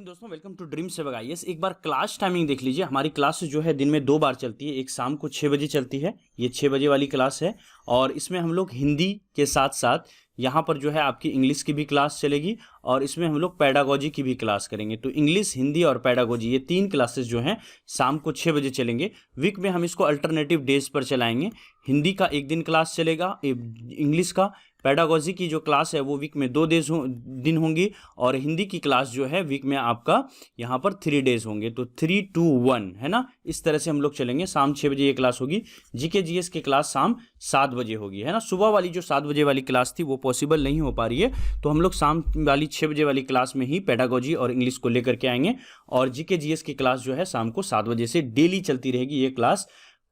Morning दोस्तों, welcome to dream सेवक IAS. एक बार क्लास टाइमिंग देख लीजिए। हमारी क्लास जो है दिन में 2 बार चलती है। एक शाम को 6 बजे चलती है, ये 6 बजे वाली क्लास है। और इसमें हम लोग हिंदी के साथ साथ यहाँ पर जो है आपकी इंग्लिश की भी क्लास चलेगी और इसमें हम लोग पेडागोजी की भी क्लास करेंगे। तो इंग्लिश, हिंदी और पेडागोजी ये 3 क्लासेस जो हैं शाम को 6 बजे चलेंगे। वीक में हम इसको अल्टरनेटिव डेज पर चलाएंगे। हिंदी का एक दिन क्लास चलेगा, इंग्लिश का, पेडागोजी की जो क्लास है वो वीक में 2 दिन होंगी और हिंदी की क्लास जो है वीक में आपका यहाँ पर 3 डेज होंगे। तो 3, 2, 1 है ना, इस तरह से हम लोग चलेंगे। शाम 6 बजे ये क्लास होगी। जीके जीएस की क्लास शाम 7 बजे होगी, है ना। सुबह वाली जो 7 बजे वाली क्लास थी वो पॉसिबल नहीं हो पा रही है, तो हम लोग शाम वाली 6 बजे वाली क्लास में ही पेडागोजी और इंग्लिश को लेकर के आएंगे। और जीके जीएस की क्लास जो है शाम को 7 बजे से डेली चलती रहेगी ये क्लास।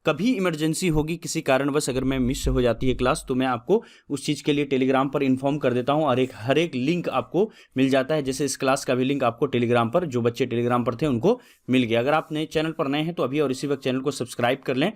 कभी इमरजेंसी होगी, किसी कारणवश अगर मैं मिस हो जाती है क्लास, तो मैं आपको उस चीज़ के लिए टेलीग्राम पर इन्फॉर्म कर देता हूं और हर एक लिंक आपको मिल जाता है। जैसे इस क्लास का भी लिंक आपको टेलीग्राम पर, जो बच्चे टेलीग्राम पर थे उनको मिल गया। अगर आप नए चैनल पर नए हैं तो अभी और इसी वक्त चैनल को सब्सक्राइब कर लें।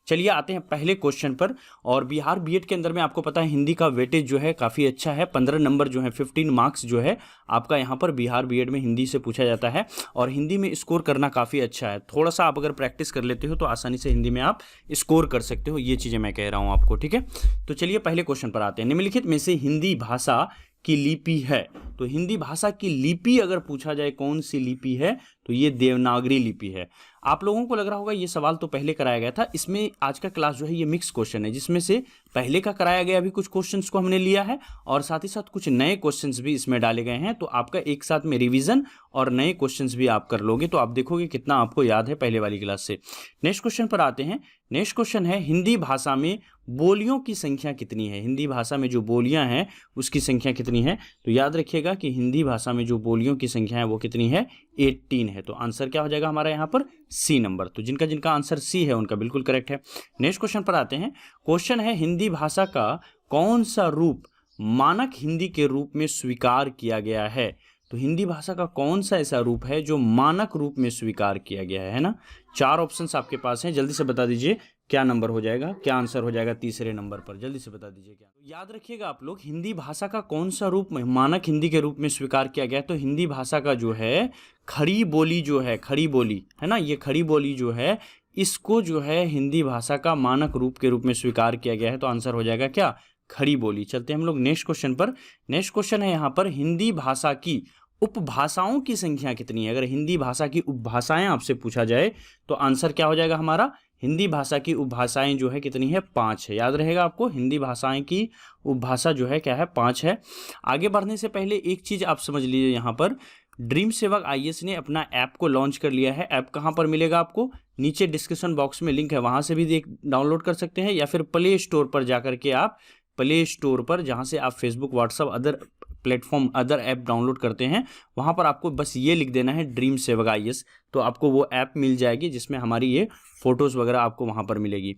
चलिए आते हैं पहले क्वेश्चन पर। और बिहार बीएड के अंदर में आपको पता है हिंदी का वेटेज जो है काफ़ी अच्छा है। 15 नंबर जो है, 15 मार्क्स जो है आपका यहाँ पर बिहार बीएड में हिंदी से पूछा जाता है और हिंदी में स्कोर करना काफ़ी अच्छा है। थोड़ा सा आप अगर प्रैक्टिस कर लेते हो तो आसानी से हिंदी में आप स्कोर कर सकते हो। ये चीज़ें मैं कह रहा हूँ आपको, ठीक है। तो चलिए पहले क्वेश्चन पर आते हैं। निम्नलिखित में से हिंदी भाषा की लिपि है, तो हिंदी भाषा की लिपि अगर पूछा जाए कौन सी लिपि है, तो ये देवनागरी लिपि है। आप लोगों को लग रहा होगा ये सवाल तो पहले कराया गया था। इसमें आज का क्लास जो है ये मिक्स क्वेश्चन है, जिसमें से पहले का कराया गया भी कुछ क्वेश्चंस को हमने लिया है और साथ ही साथ कुछ नए क्वेश्चंस भी इसमें डाले गए हैं। तो आपका एक साथ में रिवीजन और नए क्वेश्चंस भी आप कर लोगे तो आप देखोगे कितना आपको याद है पहले वाली क्लास से। नेक्स्ट क्वेश्चन पर आते हैं। नेक्स्ट क्वेश्चन है, हिंदी भाषा में बोलियों की संख्या कितनी है? हिंदी भाषा में जो बोलियां हैं उसकी संख्या कितनी है? तो याद रखिएगा कि हिंदी भाषा में जो बोलियों की संख्या है वो कितनी है? 18 है। तो आंसर क्या हो जाएगा हमारा यहाँ पर? C number. तो जिनका जिनका आंसर सी है उनका बिल्कुल करेक्ट है। नेक्स्ट क्वेश्चन पर आते हैं। क्वेश्चन है, हिंदी भाषा का कौन सा रूप मानक हिंदी के रूप में स्वीकार किया गया है? तो हिंदी भाषा का कौन सा ऐसा रूप है जो मानक रूप में स्वीकार किया गया है ना। 4 ऑप्शंस आपके पास हैं, जल्दी से बता दीजिए क्या नंबर हो जाएगा, क्या आंसर हो जाएगा तीसरे नंबर पर, जल्दी से बता दीजिए क्या। तो याद रखिएगा आप लोग, हिंदी भाषा का कौन सा रूप मानक हिंदी के रूप में स्वीकार किया गया है। तो हिंदी भाषा का जो है खड़ी बोली जो है, खड़ी बोली है ना, ये खड़ी बोली जो है इसको जो है हिंदी भाषा का मानक रूप के रूप में स्वीकार किया गया है। तो आंसर हो जाएगा क्या? खड़ी बोली। चलते हैं हम लोग नेक्स्ट क्वेश्चन पर। नेक्स्ट क्वेश्चन है यहाँ पर, हिंदी भाषा की उपभाषाओं की संख्या कितनी है? अगर हिंदी भाषा की उपभाषाएं आपसे पूछा जाए तो आंसर क्या हो जाएगा हमारा? हिंदी भाषा की उपभाषाएं जो है कितनी है? 5 है। याद रहेगा आपको, हिंदी भाषाएं की उपभाषा जो है क्या है? 5 है। आगे बढ़ने से पहले एक चीज आप समझ लीजिए, यहाँ पर ड्रीम सेवक आईएएस ने अपना ऐप को लॉन्च कर लिया है। ऐप कहाँ पर मिलेगा आपको? नीचे डिस्क्रिप्शन बॉक्स में लिंक है, वहां से भी डाउनलोड कर सकते हैं या फिर प्ले स्टोर पर जाकर के आप, प्ले स्टोर पर जहां से आप Facebook, WhatsApp, other platform, other app download करते हैं, वहां पर आपको बस ये लिख देना है ड्रीम सेवक आईएएस, तो आपको वो ऐप मिल जाएगी जिसमें हमारी ये फोटोज़ वगैरह आपको वहां पर मिलेगी।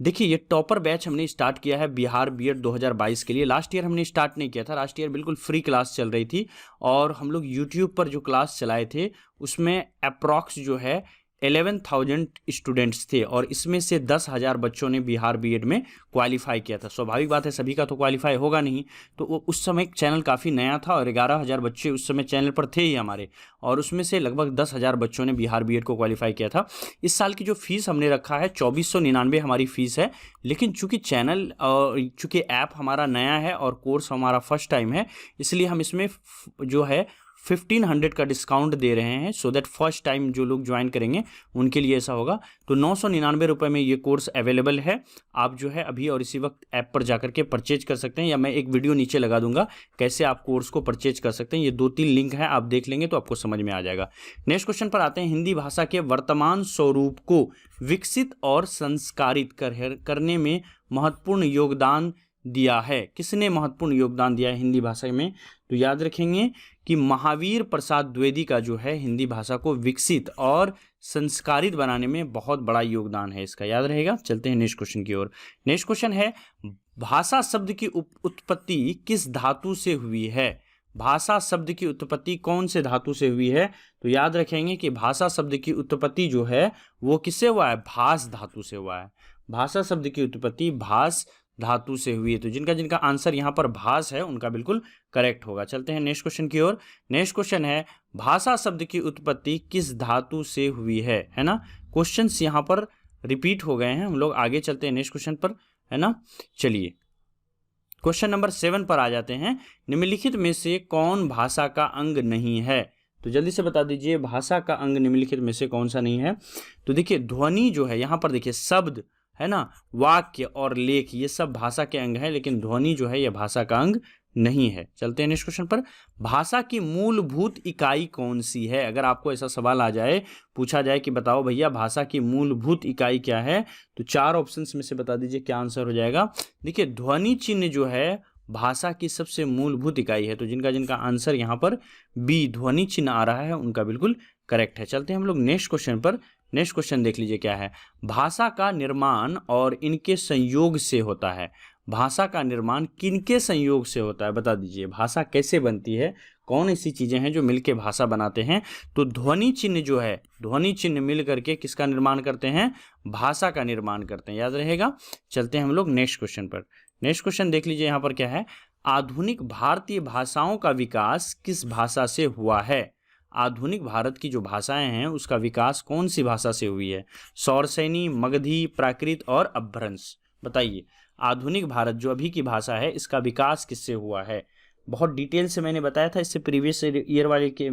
देखिए, ये टॉपर बैच हमने स्टार्ट किया है बिहार बीएड 2022 के लिए। लास्ट ईयर हमने स्टार्ट नहीं किया था, लास्ट ईयर बिल्कुल फ्री क्लास चल रही थी और हम लोग यूट्यूब पर जो क्लास चलाए थे उसमें अप्रॉक्स जो है 11,000 स्टूडेंट्स थे और इसमें से 10,000 बच्चों ने बिहार बीएड में क्वालिफाई किया था। स्वाभाविक बात है, सभी का तो क्वालिफाई होगा नहीं, तो वो उस समय चैनल काफ़ी नया था और 11,000 बच्चे उस समय चैनल पर थे ही हमारे, और उसमें से लगभग 10,000 बच्चों ने बिहार बीएड को क्वालिफाई किया था। इस साल की जो फीस हमने रखा है 2499 हमारी फीस है, लेकिन चूंकि चैनल और चूंकि ऐप हमारा नया है और कोर्स हमारा फर्स्ट टाइम है, इसलिए हम इसमें जो है 1500 का डिस्काउंट दे रहे हैं, सो दैट फर्स्ट टाइम जो लोग ज्वाइन करेंगे उनके लिए ऐसा होगा। तो 999 रुपये में ये कोर्स अवेलेबल है। आप जो है अभी और इसी वक्त ऐप पर जाकर के परचेज कर सकते हैं, या मैं एक वीडियो नीचे लगा दूंगा कैसे आप कोर्स को परचेज कर सकते हैं। ये 2-3 लिंक है, आप देख लेंगे तो आपको समझ में आ जाएगा। नेक्स्ट क्वेश्चन पर आते हैं। हिंदी भाषा के वर्तमान स्वरूप को विकसित और संस्कारित करने में महत्वपूर्ण योगदान दिया है। किसने महत्वपूर्ण योगदान दिया है हिंदी भाषा में? तो याद रखेंगे कि महावीर प्रसाद द्विवेदी का जो है हिंदी भाषा को विकसित और संस्कारित बनाने में बहुत बड़ा योगदान है इसका, याद रहेगा। चलते हैं नेक्स्ट क्वेश्चन की ओर। नेक्स्ट क्वेश्चन है, भाषा शब्द की उत्पत्ति किस धातु से हुई है? भाषा शब्द की उत्पत्ति कौन से धातु से हुई है? तो याद रखेंगे कि भाषा शब्द की उत्पत्ति जो है वो किससे हुआ है? भास धातु से हुआ है। भाषा शब्द की उत्पत्ति भास धातु से हुई है। तो जिनका जिनका आंसर यहाँ पर भास है उनका बिल्कुल करेक्ट होगा। चलते हैं नेक्स्ट क्वेश्चन की ओर। नेक्स्ट क्वेश्चन है भाषा शब्द की उत्पत्ति किस धातु से हुई है ना। क्वेश्चंस यहाँ पर रिपीट हो गए हैं। हम लोग आगे चलते हैं नेक्स्ट क्वेश्चन पर, है ना। चलिए क्वेश्चन नंबर 7 पर आ जाते हैं। निम्नलिखित में से कौन भाषा का अंग नहीं है? तो जल्दी से बता दीजिए भाषा का अंग निम्नलिखित में से कौन सा नहीं है। तो देखिए ध्वनि जो है यहाँ पर देखिए शब्द है ना, वाक्य और लेख ये सब भाषा के अंग है, लेकिन ध्वनि जो है यह भाषा का अंग नहीं है। चलते हैं नेक्स्ट क्वेश्चन पर। भाषा की मूलभूत इकाई कौन सी है? अगर आपको ऐसा सवाल आ जाए, पूछा जाए कि बताओ भैया भाषा की मूलभूत इकाई क्या है, तो 4 ऑप्शंस में से बता दीजिए क्या आंसर हो जाएगा। देखिए ध्वनि चिन्ह जो है भाषा की सबसे मूलभूत इकाई है। तो जिनका जिनका आंसर यहाँ पर बी ध्वनि चिन्ह आ रहा है उनका बिल्कुल करेक्ट है। चलते हैं हम लोग नेक्स्ट क्वेश्चन पर। नेक्स्ट क्वेश्चन देख लीजिए क्या है। भाषा का निर्माण और इनके संयोग से होता है। भाषा का निर्माण किनके संयोग से होता है बता दीजिए। भाषा कैसे बनती है, कौन ऐसी चीजें हैं जो मिलके भाषा बनाते हैं? तो ध्वनि चिन्ह जो है, ध्वनि चिन्ह मिल करके किसका निर्माण करते हैं? भाषा का निर्माण करते हैं, याद रहेगा। चलते हैं हम लोग नेक्स्ट क्वेश्चन पर। नेक्स्ट क्वेश्चन देख लीजिए यहाँ पर क्या है। आधुनिक भारतीय भाषाओं का विकास किस भाषा से हुआ है? आधुनिक भारत की जो भाषाएं हैं उसका विकास कौन सी भाषा से हुई है? सौरसैनी, मगधी, प्राकृत और अपभ्रंश। बताइए आधुनिक भारत जो अभी की भाषा है इसका विकास किससे हुआ है? बहुत डिटेल से मैंने बताया था इससे प्रीवियस ईयर वाले के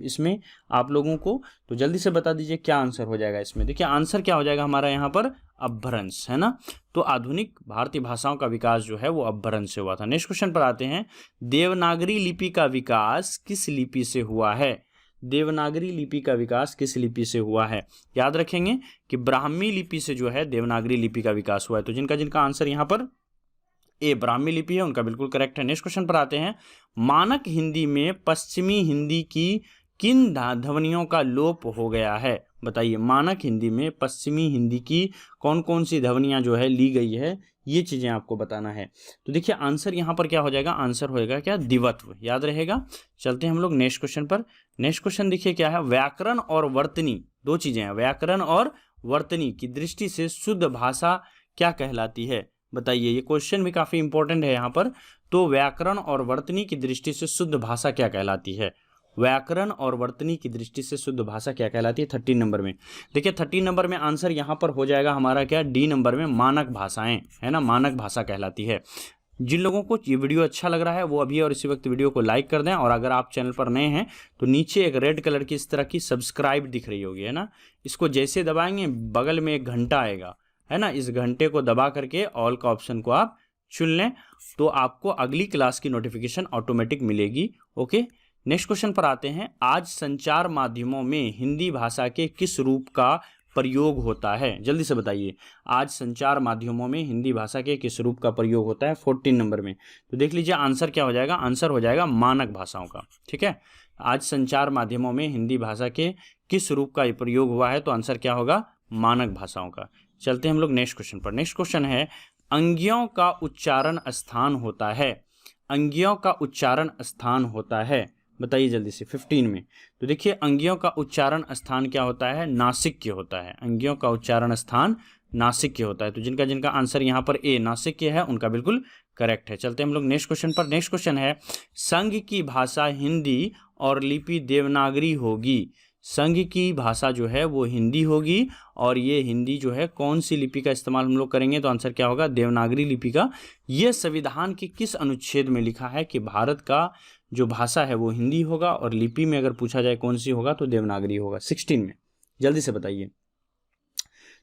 इसमें आप लोगों को। तो जल्दी से बता दीजिए क्या आंसर हो जाएगा इसमें। देखिए आंसर क्या हो जाएगा हमारा यहाँ पर अपभ्रंश, है ना। तो आधुनिक भारतीय भाषाओं का विकास जो है वो अपभ्रंश से हुआ था। नेक्स्ट क्वेश्चन पर आते हैं। देवनागरी लिपि का विकास किस लिपि से हुआ है? देवनागरी लिपि का विकास किस लिपि से हुआ है? याद रखेंगे कि ब्राह्मी लिपि से जो है देवनागरी लिपि का विकास हुआ है। तो जिनका जिनका आंसर यहाँ पर ए ब्राह्मी लिपि है उनका बिल्कुल करेक्ट है। नेक्स्ट क्वेश्चन पर आते हैं। मानक हिंदी में पश्चिमी हिंदी की किन ध्वनियों का लोप हो गया है? बताइए मानक हिंदी में पश्चिमी हिंदी की कौन कौन सी ध्वनियां जो है ली गई है, ये चीजें आपको बताना है। तो देखिए आंसर यहाँ पर क्या हो जाएगा, आंसर होएगा क्या? द्वित्व, याद रहेगा। चलते हैं हम लोग नेक्स्ट क्वेश्चन पर। नेक्स्ट क्वेश्चन देखिए क्या है। व्याकरण और वर्तनी दो चीजें हैं। व्याकरण और वर्तनी की दृष्टि से शुद्ध भाषा क्या कहलाती है? बताइए, ये क्वेश्चन भी काफी इंपॉर्टेंट है यहाँ पर। तो व्याकरण और वर्तनी की दृष्टि से शुद्ध भाषा क्या कहलाती है? व्याकरण और वर्तनी की दृष्टि से शुद्ध भाषा क्या कहलाती है? 13 नंबर में देखिए 13 नंबर में आंसर यहाँ पर हो जाएगा हमारा क्या? डी नंबर में मानक भाषाएं, है ना, मानक भाषा कहलाती है। जिन लोगों को ये वीडियो अच्छा लग रहा है वो अभी और इसी वक्त वीडियो को लाइक कर दें, और अगर आप चैनल पर नए हैं तो नीचे एक रेड कलर की इस तरह की सब्सक्राइब दिख रही होगी, है ना, इसको जैसे दबाएंगे बगल में एक घंटा आएगा, है ना, इस घंटे को दबा करके ऑल का ऑप्शन को आप चुन लें तो आपको अगली क्लास की नोटिफिकेशन ऑटोमेटिक मिलेगी। ओके, नेक्स्ट क्वेश्चन पर आते हैं। आज संचार माध्यमों में हिंदी भाषा के किस रूप का प्रयोग होता है? जल्दी से बताइए, आज संचार माध्यमों में हिंदी भाषा के किस रूप का प्रयोग होता है? 14 नंबर में। तो देख लीजिए आंसर क्या हो जाएगा, आंसर हो जाएगा मानक भाषाओं का। ठीक है, आज संचार माध्यमों में हिंदी भाषा के किस रूप का प्रयोग हुआ है? तो आंसर क्या होगा? मानक भाषाओं का। चलते हैं हम लोग नेक्स्ट क्वेश्चन पर। नेक्स्ट क्वेश्चन है, अंगियों का उच्चारण स्थान होता है। अंगियों का उच्चारण स्थान होता है, बताइए जल्दी से 15 में। तो देखिए अंगियों का उच्चारण स्थान क्या होता है? नासिक्य होता है। अंगियों का उच्चारण स्थान नासिक्य होता है। तो जिनका जिनका आंसर यहाँ पर ए नासिक्य है उनका बिल्कुल करेक्ट है। चलते हैं हम लोग नेक्स्ट क्वेश्चन पर। नेक्स्ट क्वेश्चन है, संघ की भाषा हिंदी और लिपि देवनागरी होगी। संघ की भाषा जो है वो हिंदी होगी, और ये हिंदी जो है कौन सी लिपि का इस्तेमाल हम लोग करेंगे? तो आंसर क्या होगा? देवनागरी लिपि का। ये संविधान के किस अनुच्छेद में लिखा है कि भारत का जो भाषा है वो हिंदी होगा, और लिपि में अगर पूछा जाए कौन सी होगा तो देवनागरी होगा? 16 में। जल्दी से बताइए।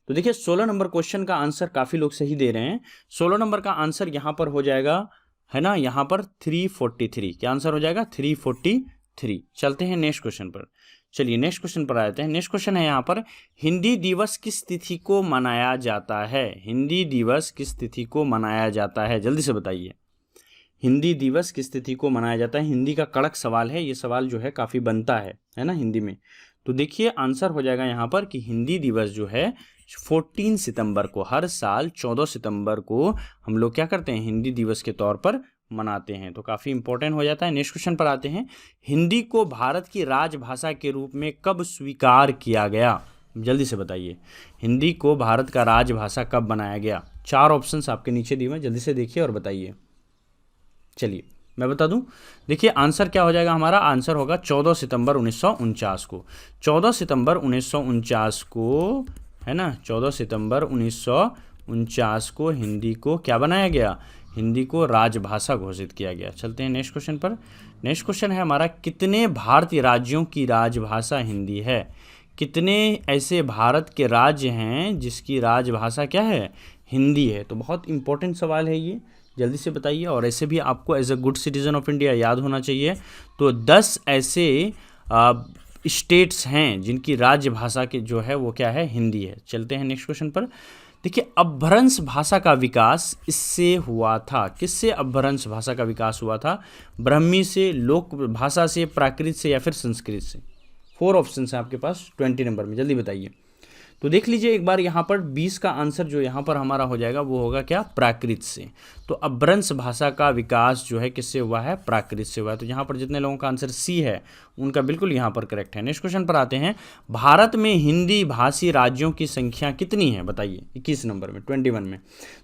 तो देखिए 16 नंबर क्वेश्चन का आंसर काफी लोग सही दे रहे हैं। 16 नंबर का आंसर यहाँ पर हो जाएगा, है ना, यहाँ पर 343। क्या आंसर हो जाएगा? 343। चलते हैं नेक्स्ट क्वेश्चन पर। चलिए नेक्स्ट क्वेश्चन पर आते हैं। नेक्स्ट क्वेश्चन है यहाँ पर, हिंदी दिवस किस तिथि को मनाया जाता है? हिंदी दिवस किस तिथि को मनाया जाता है? जल्दी से बताइए, हिंदी दिवस किस तिथि को मनाया जाता है? हिंदी का कड़क सवाल है, ये सवाल जो है काफी बनता है ना हिंदी में। तो देखिए आंसर हो जाएगा यहाँ पर कि हिंदी दिवस जो है 14 सितंबर को, हर साल 14 सितंबर को हम लोग क्या करते हैं? हिंदी दिवस के तौर पर मनाते हैं। तो काफी इंपॉर्टेंट हो जाता है। नेक्स्ट क्वेश्चन पर आते हैं। हिंदी को भारत की राजभाषा के रूप में कब स्वीकार किया गया? जल्दी से बताइए, हिंदी को भारत का राजभाषा कब बनाया गया? 4 ऑप्शंस आपके नीचे दिए हुए हैं, जल्दी से देखिए और बताइए। चलिए मैं बता दूं, देखिए आंसर क्या हो जाएगा हमारा, आंसर होगा 14 सितंबर 1949 को। 14 सितंबर 1949 को, है ना, 14 सितंबर 1949 को हिंदी को क्या बनाया गया, हिंदी को राजभाषा घोषित किया गया। चलते हैं नेक्स्ट क्वेश्चन पर। नेक्स्ट क्वेश्चन है हमारा, कितने भारतीय राज्यों की राजभाषा हिंदी है? कितने ऐसे भारत के राज्य हैं जिसकी राजभाषा क्या है, हिंदी है? तो बहुत इंपॉर्टेंट सवाल है ये, जल्दी से बताइए। और ऐसे भी आपको as a good citizen of India याद होना चाहिए। तो 10 ऐसे स्टेट्स हैं जिनकी राजभाषा के जो है वो क्या है, हिंदी है। चलते हैं नेक्स्ट क्वेश्चन पर। देखिए अपभ्रंश भाषा का विकास इससे हुआ था, किससे अपभ्रंश भाषा का विकास हुआ था? ब्राह्मी से, लोक भाषा से, प्राकृत से, या फिर संस्कृत से? 4 ऑप्शन है आपके पास 20 नंबर में, जल्दी बताइए। तो देख लीजिए एक बार यहाँ पर 20 का आंसर जो यहाँ पर हमारा हो जाएगा वो होगा क्या, प्राकृत से। तो अपभ्रंश भाषा का विकास जो है किससे हुआ है, प्राकृत से हुआ है। तो यहाँ पर जितने लोगों का आंसर सी है उनका बिल्कुल यहाँ पर करेक्ट है। नेक्स्ट क्वेश्चन पर आते हैं, भारत में हिंदी भाषी राज्यों की संख्या कितनी है बताइए, 21 नंबर में, 21 में।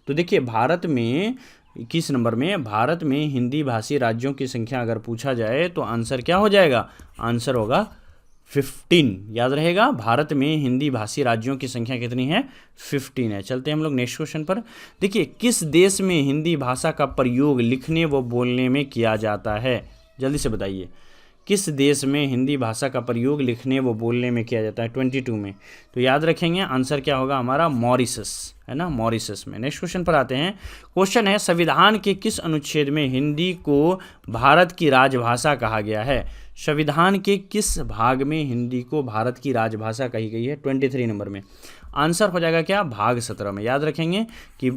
तो देखिए भारत में 21 नंबर में, भारत में हिंदी भाषी राज्यों की संख्या अगर पूछा जाए तो आंसर क्या हो जाएगा, आंसर होगा 15। याद रहेगा, भारत में हिंदी भाषी राज्यों की संख्या कितनी है, 15 है। चलते हैं हम लोग नेक्स्ट क्वेश्चन पर। देखिए किस देश में हिंदी भाषा का प्रयोग लिखने व बोलने में किया जाता है? जल्दी से बताइए, किस देश में हिंदी भाषा का प्रयोग लिखने व बोलने में किया जाता है? 22 में। तो याद रखेंगे आंसर क्या होगा हमारा, मॉरिशस, है ना, मॉरिशस में। नेक्स्ट क्वेश्चन पर आते हैं। क्वेश्चन है, संविधान के किस अनुच्छेद में हिंदी को भारत की राजभाषा कहा गया है? संविधान के किस भाग में हिंदी को भारत की राजभाषा कही गई है? 23 नंबर में। आंसर हो जाएगा क्या, भाग 17 में। याद रखेंगे कि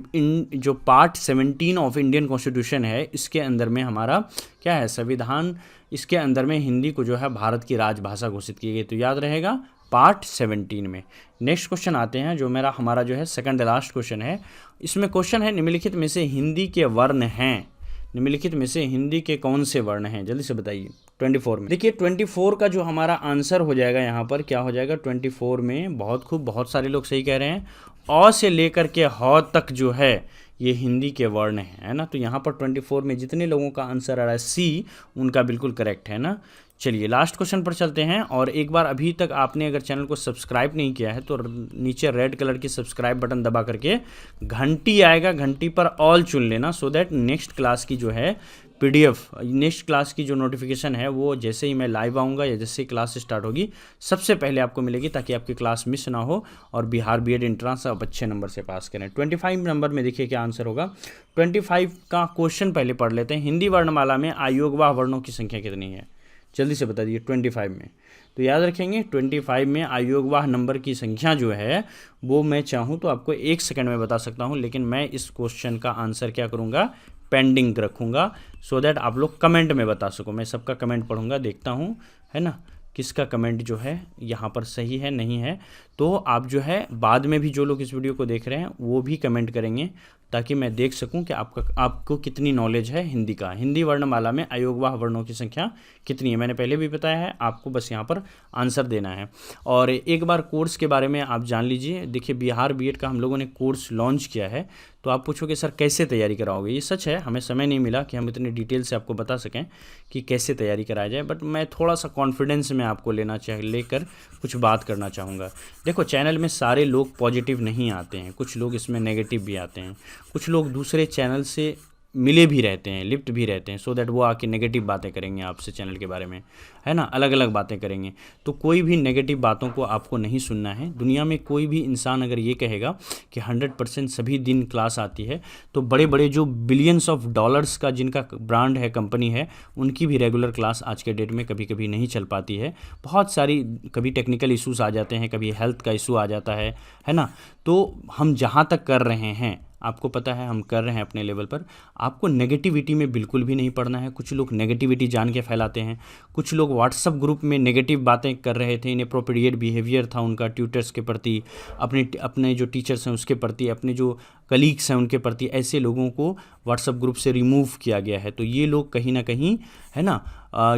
जो पार्ट 17 ऑफ इंडियन कॉन्स्टिट्यूशन है इसके अंदर में हमारा क्या है, संविधान, इसके अंदर में हिंदी को जो है भारत की राजभाषा घोषित की गई। तो याद रहेगा पार्ट 17 में। नेक्स्ट क्वेश्चन आते हैं जो हमारा जो है सेकंड लास्ट क्वेश्चन है। इसमें क्वेश्चन है, निम्नलिखित में से हिंदी के वर्ण हैं, निम्नलिखित में से हिंदी के कौन से वर्ण हैं? जल्दी से बताइए। 24 में। देखिए 24 का जो हमारा आंसर हो जाएगा यहाँ पर क्या हो जाएगा, 24 में, बहुत खूब, बहुत सारे लोग सही कह रहे हैं, अ से लेकर के ह तक जो है ये हिंदी के वर्ण है ना। तो यहाँ पर 24 में जितने लोगों का आंसर आ रहा है सी, उनका बिल्कुल करेक्ट है ना। चलिए लास्ट क्वेश्चन पर चलते हैं। और एक बार अभी तक आपने अगर चैनल को सब्सक्राइब नहीं किया है तो नीचे रेड कलर की सब्सक्राइब बटन दबा करके घंटी आएगा, घंटी पर ऑल चुन लेना, सो दैट नेक्स्ट क्लास की जो है PDF, नेक्स्ट क्लास की जो नोटिफिकेशन है वो जैसे ही मैं लाइव आऊँगा या जैसे ही क्लास स्टार्ट होगी सबसे पहले आपको मिलेगी, ताकि आपकी क्लास मिस ना हो और बिहार BEd एंट्रेंस आप अच्छे नंबर से पास करें। 25 नंबर में देखिए क्या आंसर होगा। 25 का क्वेश्चन पहले पढ़ लेते हैं। हिंदी वर्णमाला में आयोगवाह वर्णों की संख्या कितनी है? जल्दी से बता दीजिए। 25 में। तो याद रखेंगे 25 में आयोगवाह नंबर की संख्या जो है वो मैं चाहूँ तो आपको 1 सेकंड में बता सकता हूँ, लेकिन मैं इस क्वेश्चन का आंसर क्या करूँगा, पेंडिंग रखूँगा, सो दैट आप लोग कमेंट में बता सको। मैं सबका कमेंट पढ़ूँगा, देखता हूँ, है ना, किसका कमेंट जो है यहाँ पर सही है नहीं है। तो आप जो है बाद में भी जो लोग इस वीडियो को देख रहे हैं वो भी कमेंट करेंगे, ताकि मैं देख सकूं कि आपको कितनी नॉलेज है हिंदी का। हिंदी वर्णमाला में आयोगवाह वर्णों की संख्या कितनी है मैंने पहले भी बताया है, आपको बस यहाँ पर आंसर देना है। और एक बार कोर्स के बारे में आप जान लीजिए। देखिए बिहार BEd का हम लोगों ने कोर्स लॉन्च किया है। तो आप पूछोगे सर कैसे तैयारी कराओगे? ये सच है, हमें समय नहीं मिला कि हम इतने डिटेल से आपको बता सकें कि कैसे तैयारी कराया जाए, बट मैं थोड़ा सा कॉन्फिडेंस में आपको लेकर कुछ बात करना चाहूँगा। देखो चैनल में सारे लोग पॉजिटिव नहीं आते हैं, कुछ लोग इसमें नेगेटिव भी आते हैं, कुछ लोग दूसरे चैनल से मिले भी रहते हैं, लिफ्ट भी रहते हैं, सो दैट वो आके नेगेटिव बातें करेंगे आपसे चैनल के बारे में, है ना, अलग अलग बातें करेंगे। तो कोई भी नेगेटिव बातों को आपको नहीं सुनना है। दुनिया में कोई भी इंसान अगर ये कहेगा कि 100% सभी दिन क्लास आती है, तो बड़े बड़े जो बिलियंस ऑफ डॉलर्स का जिनका ब्रांड है, कंपनी है, उनकी भी रेगुलर क्लास आज के डेट में कभी कभी नहीं चल पाती है। बहुत सारी, कभी टेक्निकल इशूज़ आ जाते हैं, कभी हेल्थ का इशू आ जाता है ना। तो हम जहाँ तक कर रहे हैं, आपको पता है हम कर रहे हैं अपने लेवल पर, आपको नेगेटिविटी में बिल्कुल भी नहीं पड़ना है। कुछ लोग नेगेटिविटी जान के फैलाते हैं, कुछ लोग व्हाट्सअप ग्रुप में नेगेटिव बातें कर रहे थे, इनएप्रोप्रिएट बिहेवियर था उनका ट्यूटर्स के प्रति, अपने जो टीचर्स हैं उसके प्रति, अपने जो कलीग्स हैं उनके प्रति, ऐसे लोगों को व्हाट्सएप ग्रुप से रिमूव किया गया है। तो ये लोग कहीं ना कहीं, है ना,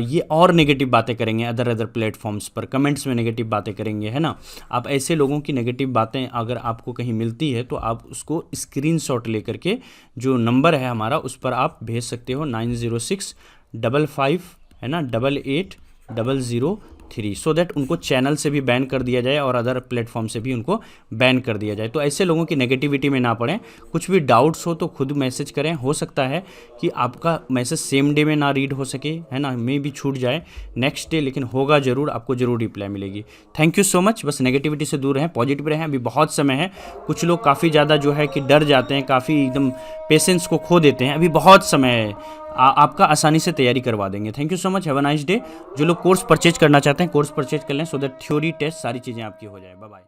ये और नेगेटिव बातें करेंगे अदर प्लेटफॉर्म्स पर, कमेंट्स में नेगेटिव बातें करेंगे, है ना। आप ऐसे लोगों की नेगेटिव बातें अगर आपको कहीं मिलती है तो आप उसको स्क्रीनशॉट लेकर के जो नंबर है हमारा उस पर आप भेज सकते हो 906555, है ना, 880003, सो दैट उनको चैनल से भी बैन कर दिया जाए और अदर प्लेटफॉर्म से भी उनको बैन कर दिया जाए। तो ऐसे लोगों की नेगेटिविटी में ना पड़ें। कुछ भी डाउट्स हो तो खुद मैसेज करें। हो सकता है कि आपका मैसेज सेम डे में ना रीड हो सके, है ना, में भी छूट जाए नेक्स्ट डे, लेकिन होगा ज़रूर, आपको ज़रूर रिप्लाई मिलेगी। Thank you so much. बस नेगेटिविटी से दूर रहें, पॉजिटिव रहें। अभी बहुत समय है। कुछ लोग काफ़ी ज़्यादा जो है कि डर जाते हैं, काफ़ी एकदम पेशेंस को खो देते हैं। अभी बहुत समय है, आपका आसानी से तैयारी करवा देंगे। Thank you so much, have a nice day. जो लोग कोर्स परचेज करना चाहते हैं कोर्स परचेज कर लें, सो दैट थ्योरी टेस्ट सारी चीज़ें आपकी हो जाए। Bye bye.